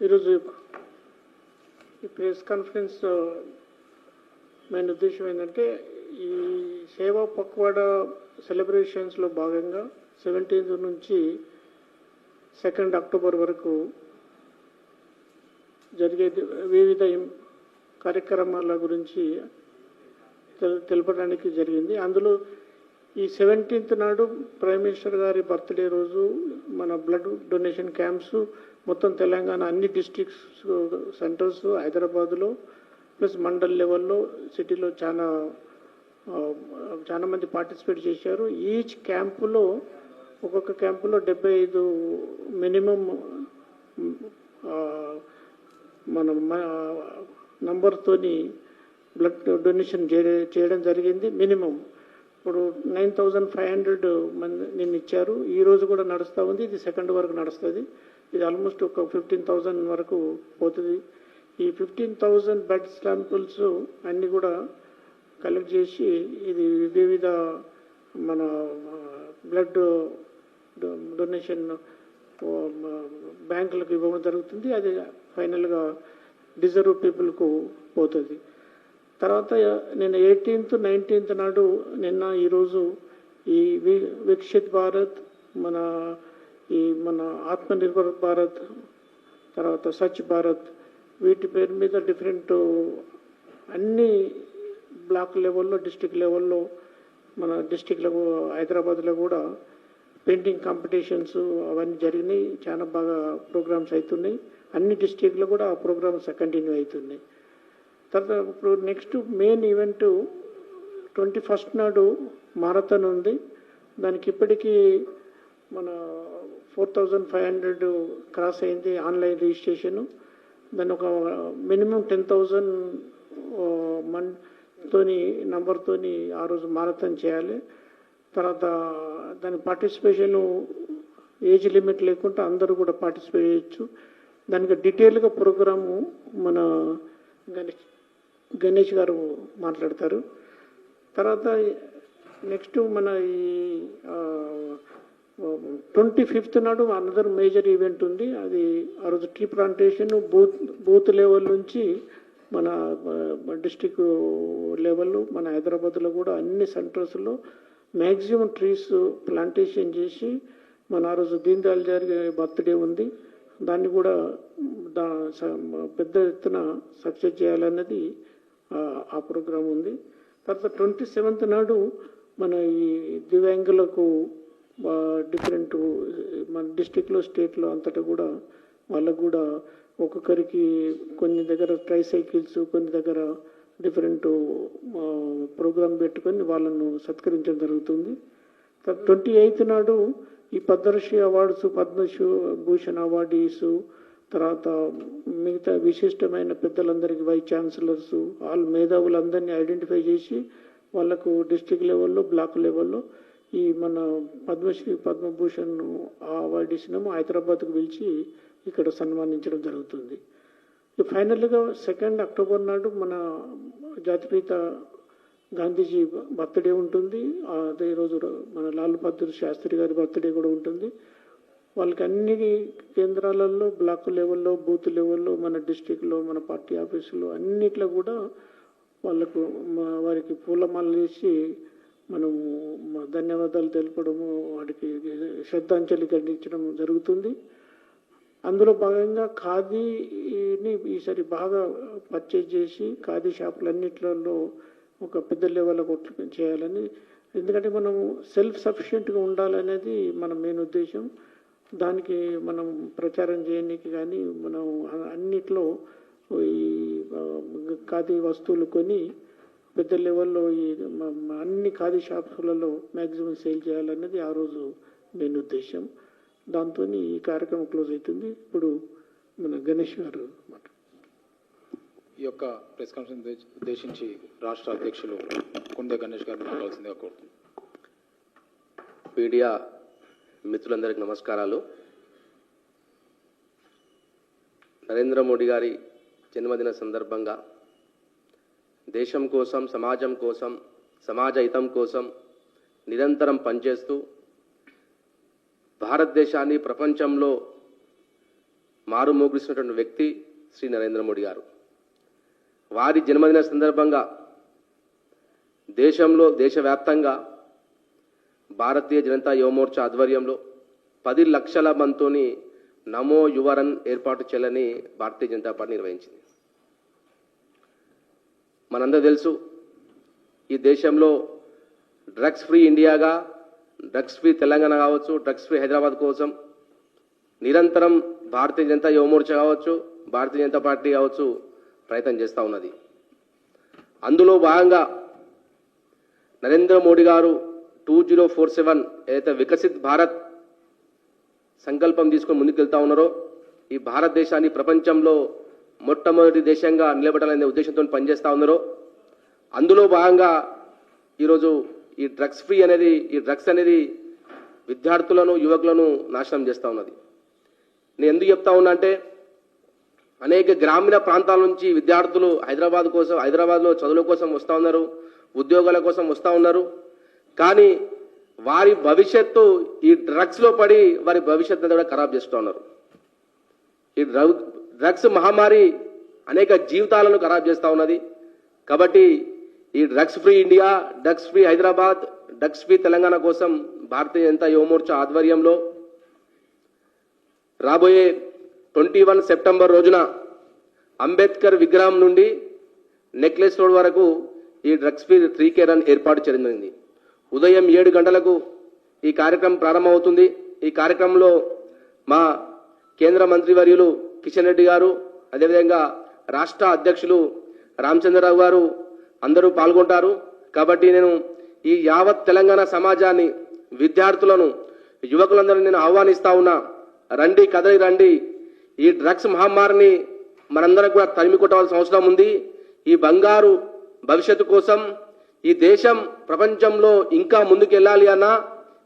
ఈరోజు ఈ press conference main ఉద్దేశం ఏంటంటే ఈ సేవా పక్వాడా సెలబ్రేషన్స్లో భాగంగా 17th నుంచి 2nd అక్టోబర్ వరకు జరిగే వివిధ కార్యక్రమాల గురించి తెలపడానికి జరిగింది. అందులో ఈ 17th నాడు ప్రైమ్ మినిస్టర్ గారి బర్త్డే రోజు మన బ్లడ్ డొనేషన్ క్యాంప్స్ మొత్తం తెలంగాణ అన్ని డిస్ట్రిక్ట్స్ సెంటర్స్ హైదరాబాద్లో ప్లస్ మండల్ లెవెల్లో సిటీలో చాలా మంది పార్టిసిపేట్ చేశారు. ఈచ్ క్యాంపులో ఒక్కొక్క క్యాంపులో 75 మినిమం మన నంబర్తోని బ్లడ్ డొనేషన్ చేయడం జరిగింది. మినిమం ఇప్పుడు 9,500 మంది నిన్న ఇచ్చారు. ఈరోజు కూడా నడుస్తూ ఉంది. ఇది 2nd వరకు నడుస్తుంది. ఇది ఆల్మోస్ట్ ఒక 15,000 వరకు పోతుంది. ఈ 15,000 బ్లడ్ శాంపుల్స్ అన్నీ కూడా కలెక్ట్ చేసి ఇది వివిధ మన బ్లడ్ డొనేషన్ బ్యాంకులకు ఇవ్వడం జరుగుతుంది. అది ఫైనల్గా డిజర్వ్ పీపుల్కు పోతుంది. తర్వాత నేను 18th 19th నాడు నిన్న ఈరోజు ఈ వికసిత్ భారత్ మన ఆత్మనిర్భర్ భారత్ తర్వాత స్వచ్ఛ భారత్ వీటి పేరు మీద డిఫరెంట్ అన్ని బ్లాక్ లెవెల్లో డిస్ట్రిక్ట్ లెవెల్లో మన డిస్ట్రిక్ట్లో హైదరాబాద్లో కూడా పెయింటింగ్ కాంపిటీషన్స్ అవన్నీ జరిగినాయి. చాలా బాగా ప్రోగ్రామ్స్ అవుతున్నాయి. అన్ని డిస్ట్రిక్ట్లో కూడా ఆ ప్రోగ్రామ్స్ కంటిన్యూ అవుతున్నాయి. తర్వాత ఇప్పుడు నెక్స్ట్ మెయిన్ ఈవెంట్ 21st నాడు మారథాన్ ఉంది. దానికి ఇప్పటికీ మన 4,500 క్రాస్ అయింది ఆన్లైన్ రిజిస్ట్రేషను. దాన్ని ఒక మినిమం 10,000 నంబర్తోని ఆ రోజు మారథాన్ చేయాలి. తర్వాత దాని పార్టిసిపేషను ఏజ్ లిమిట్ లేకుండా అందరూ కూడా పార్టిసిపేట్ చేయొచ్చు. దానికి డీటెయిల్గా ప్రోగ్రాము మన గణేష్ గారు మాట్లాడతారు. తర్వాత నెక్స్ట్ మన ఈ 25th నాడు అనదర్ మేజర్ ఈవెంట్ ఉంది. అది ఆ రోజు ట్రీ ప్లాంటేషన్ బూత్ లెవెల్ నుంచి మన డిస్ట్రిక్ట్ లెవెల్ మన హైదరాబాద్లో కూడా అన్ని సెంటర్స్లో మ్యాక్సిమం ట్రీస్ ప్లాంటేషన్ చేసి మన ఆ రోజు దీన్ దయాళ్ గారి బర్త్డే ఉంది. దాన్ని కూడా పెద్ద ఎత్తున సక్సెస్ చేయాలన్నది ఆ ప్రోగ్రాం ఉంది. తర్వాత 27th నాడు మన ఈ దివ్యాంగులకు డిఫరెంట్ మన డిస్టిక్లో స్టేట్లో అంతటా కూడా వాళ్ళకు కూడా ఒక్కొక్కరికి కొన్ని దగ్గర ట్రైసైకిల్స్ కొన్ని దగ్గర డిఫరెంట్ ప్రోగ్రాం పెట్టుకొని వాళ్ళను సత్కరించడం జరుగుతుంది. 28th నాడు ఈ పద్మశ్రీ అవార్డ్స్ పద్మభూషణ్ అవార్డీస్ తర్వాత మిగతా విశిష్టమైన పెద్దలందరికీ వైస్ ఛాన్సలర్స్ ఆల్ మేధావులందరినీ ఐడెంటిఫై చేసి వాళ్ళకు డిస్ట్రిక్ట్ లెవెల్లో బ్లాక్ లెవెల్లో ఈ మన పద్మశ్రీ పద్మభూషణ్ అవార్డీస్నేమో హైదరాబాద్కు పిలిచి ఇక్కడ సన్మానించడం జరుగుతుంది. ఫైనల్గా 2nd అక్టోబర్ నాడు మన జాతిపిత గాంధీజీ బర్త్డే ఉంటుంది. అదే రోజు మన లాల్ బహదూర్ శాస్త్రి గారి బర్త్డే కూడా ఉంటుంది. వాళ్ళకి అన్ని కేంద్రాలలో బ్లాక్ లెవెల్లో బూత్ లెవెల్లో మన డిస్ట్రిక్ట్లో మన పార్టీ ఆఫీసులో అన్నిట్లో కూడా వాళ్ళకు వారికి పూలమాలలు వేసి మనము ధన్యవాదాలు తెలపడము వాటికి శ్రద్ధాంజలి ఘటించడం జరుగుతుంది. అందులో భాగంగా ఖాదీని ఈసారి బాగా పర్చేజ్ చేసి ఖాదీ షాపులన్నిట్లలో ఒక పెద్ద లెవెల్లో చేయాలని, ఎందుకంటే మనం సెల్ఫ్ సఫిషియెంట్గా ఉండాలనేది మన మెయిన్ ఉద్దేశం. దానికి మనం ప్రచారం చేయడానికి కానీ మనం అన్నిట్లో ఈ ఖాదీ వస్తువులు కొని పెద్ద లెవెల్లో ఈ అన్ని ఖాదీ షాప్స్లలో మ్యాక్సిమం సేల్ చేయాలన్నది ఆ రోజు మెయిన్ ఉద్దేశం. దాంతో ఈ కార్యక్రమం క్లోజ్ అవుతుంది. ఇప్పుడు మన గణేష్ గారు ఈ యొక్క ప్రెస్ కాన్ఫరెన్స్ ఉద్దేశించి రాష్ట్ర అధ్యక్షులు కొండే గణేష్ గారు మాట్లాడాల్సిందిగా కోరుతున్నాను. మీడియా మిత్రులందరికీ నమస్కారాలు. నరేంద్ర మోడీ గారి జన్మదిన సందర్భంగా దేశం కోసం సమాజం కోసం సమాజ హితం కోసం నిరంతరం పనిచేస్తూ భారతదేశాన్ని ప్రపంచంలో మారుమోగిస్తున్నటువంటి వ్యక్తి శ్రీ నరేంద్ర మోడీ గారు. వారి జన్మదిన సందర్భంగా దేశవ్యాప్తంగా భారతీయ జనతా యువ మోర్చా ఆధ్వర్యంలో 10 లక్షల మందితోని నమో యువరన్ ఏర్పాటు చేయాలని భారతీయ జనతా పార్టీ నిర్వహించింది. మనందరూ తెలుసు, ఈ దేశంలో డ్రగ్స్ ఫ్రీ ఇండియాగా, డ్రగ్స్ ఫ్రీ తెలంగాణ కావచ్చు, డ్రగ్స్ ఫ్రీ హైదరాబాద్ కోసం నిరంతరం భారతీయ జనతా యువ మోర్చా కావచ్చు, భారతీయ జనతా పార్టీ కావచ్చు ప్రయత్నం చేస్తూ ఉన్నది. అందులో భాగంగా నరేంద్ర మోడీ గారు 2047 ఏదైతే వికసిత్ భారత్ సంకల్పం తీసుకొని ముందుకెళ్తా ఉన్నారో, ఈ భారతదేశాన్ని ప్రపంచంలో మొట్టమొదటి దేశంగా నిలబడాలనే ఉద్దేశంతో పనిచేస్తూ ఉన్నారో, అందులో భాగంగా ఈరోజు ఈ డ్రగ్స్ అనేది విద్యార్థులను, యువకులను నాశనం చేస్తూ ఉన్నది. నేను ఎందుకు చెప్తా ఉన్నా అంటే, అనేక గ్రామీణ ప్రాంతాల నుంచి విద్యార్థులు హైదరాబాద్లో చదువుల కోసం వస్తూ ఉన్నారు, ఉద్యోగాల కోసం వస్తూ ఉన్నారు. కానీ వారి భవిష్యత్తు ఈ డ్రగ్స్లో పడి వారి భవిష్యత్తును కూడా ఖరాబ్ చేస్తూ ఉన్నారు. ఈ డ్రగ్స్ మహమ్మారి అనేక జీవితాలను ఖరాబ్ చేస్తూ ఉన్నది. కాబట్టి ఈ drugs free India, drugs free Hyderabad, drugs free Telangana కోసం భారతీయ జనతా యువ మోర్చా ఆధ్వర్యంలో రాబోయే 21 సెప్టెంబర్ రోజున అంబేద్కర్ విగ్రహం నుండి నెక్లెస్ రోడ్ వరకు ఈ డ్రగ్స్ ఫ్రీ 3K రన్ ఏర్పాటు చేయడం జరిగింది. ఉదయం 7 గంటలకు ఈ కార్యక్రమం ప్రారంభమవుతుంది. ఈ కార్యక్రమంలో మా కేంద్ర మంత్రివర్యులు కిషన్ రెడ్డి గారు, అదేవిధంగా రాష్ట్ర అధ్యక్షులు రామచంద్రరావు గారు అందరూ పాల్గొంటారు. కాబట్టి నేను ఈ యావత్ తెలంగాణ సమాజాన్ని, విద్యార్థులను, యువకులందరూ నేను ఆహ్వానిస్తా ఉన్నా, రండి, కదలి రండి. ఈ డ్రగ్స్ మహమ్మారిని మనందరం కూడా తరిమి కొట్టవలసిన అవసరం ఉంది. ఈ బంగారు భవిష్యత్తు కోసం ఈ దేశం ప్రపంచంలో ఇంకా ముందుకు వెళ్ళాలి అన్నా,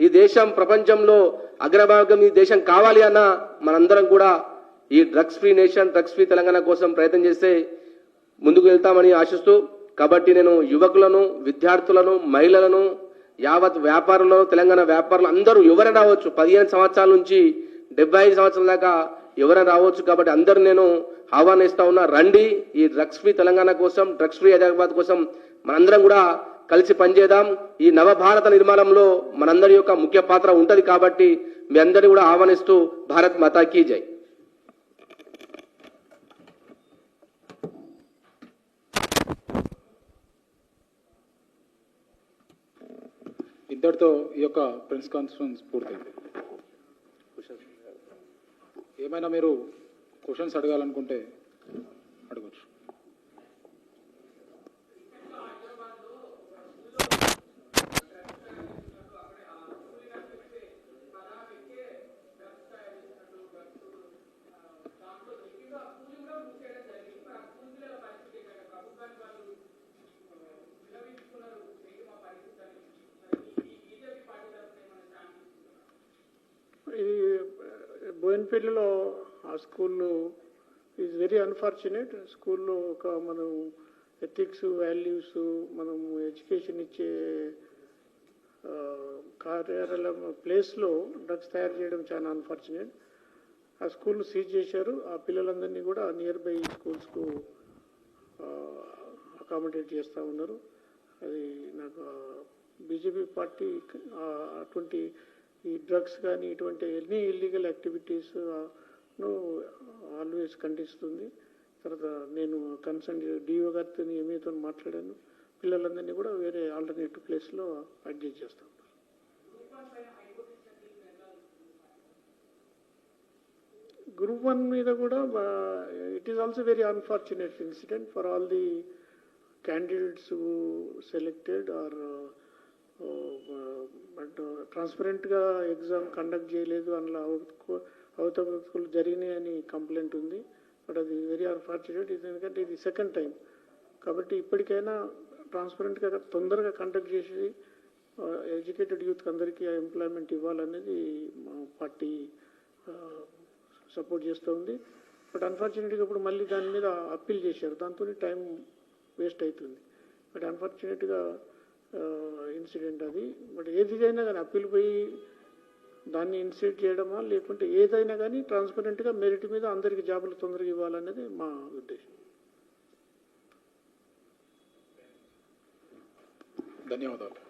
ఈ దేశం ప్రపంచంలో అగ్రభాగం ఈ దేశం కావాలి అన్నా, మనందరం కూడా ఈ drugs free nation, drugs free Telangana కోసం ప్రయత్నం చేస్తే ముందుకు వెళ్తామని ఆశిస్తూ, కాబట్టి నేను యువకులను, విద్యార్థులను, మహిళలను, యావత్ వ్యాపారులను, తెలంగాణ వ్యాపారులు అందరూ ఎవరైనా రావచ్చు, 15 సంవత్సరాల నుంచి 75 సంవత్సరాల దాకా ఎవరైనా రావచ్చు. కాబట్టి అందరూ నేను ఆహ్వానిస్తా ఉన్నా, రండి. ఈ డ్రగ్స్ ఫ్రీ తెలంగాణ కోసం, డ్రగ్స్ ఫ్రీ హైదరాబాద్ కోసం మనందరం కూడా కలిసి పనిచేద్దాం. ఈ నవభారత నిర్మాణంలో మనందరి యొక్క ముఖ్య పాత్ర ఉంటుంది. కాబట్టి మీ అందరినీ కూడా ఆహ్వానిస్తూ, భారత్ మాతా కీ జై. ఇంతటితో ఈ యొక్క ప్రెస్ కాన్ఫరెన్స్ పూర్తయింది. ఏమైనా మీరు క్వశ్చన్స్ అడగాలనుకుంటే అడగచ్చు. బోయిన్పల్లిలో ఆ స్కూల్లో ఈజ్ వెరీ అన్ఫార్చునేట్. స్కూల్లో ఒక మనం ఎథిక్స్, వాల్యూస్, మనం ఎడ్యుకేషన్ ఇచ్చే కార్యాలయం ప్లేస్లో డ్రగ్స్ తయారు చేయడం చాలా అన్ఫార్చునేట్. ఆ స్కూల్ సీజ్ చేశారు. ఆ పిల్లలందరినీ కూడా నియర్ బై స్కూల్స్కు అకామిడేట్ చేస్తూ ఉన్నారు. అది నాకు బీజేపీ పార్టీ అటువంటి ఈ డ్రగ్స్ కానీ ఇటువంటి ఎనీ ఇల్లీగల్ యాక్టివిటీస్ ఆల్వేస్ ఖండిస్తుంది. తర్వాత నేను కన్సర్న్ డిఓ గారితో ఎంఏతో మాట్లాడాను. పిల్లలందరినీ కూడా వేరే ఆల్టర్నేటివ్ ప్లేస్లో అడ్జస్ట్ చేస్తాం. గ్రూప్ 1 మీద కూడా it is also very unfortunate incident for all the candidates selected are but ట్రాన్స్పరెంట్గా ఎగ్జామ్ కండక్ట్ చేయలేదు, అందులో అవతవకలు జరిగినాయని కంప్లైంట్ ఉంది. బట్ అది వెరీ అన్ఫార్చునేట్. ఎందుకంటే ఇది సెకండ్ టైం. కాబట్టి ఇప్పటికైనా ట్రాన్స్పరెంట్గా తొందరగా కండక్ట్ చేసి ఎడ్యుకేటెడ్ యూత్కి అందరికీ ఎంప్లాయ్మెంట్ ఇవ్వాలనేది మా పార్టీ సపోర్ట్ చేస్తూ ఉంది. బట్ అన్ఫార్చునేట్గా ఇప్పుడు మళ్ళీ దాని మీద అప్పీల్ చేశారు. దాంతో టైం వేస్ట్ అవుతుంది. బట్ అన్ఫార్చునేట్గా ఇన్సిడెంట్ అది. బట్ ఏది అయినా కానీ అప్పీల్ పోయి దాన్ని ఇన్సైట్ చేయడమా లేకుంటే ఏదైనా కానీ ట్రాన్స్పరెంట్గా మెరిట్ మీద అందరికీ జాబులు తొందరగా ఇవ్వాలనేది మా ఉద్దేశం. ధన్యవాదాలు.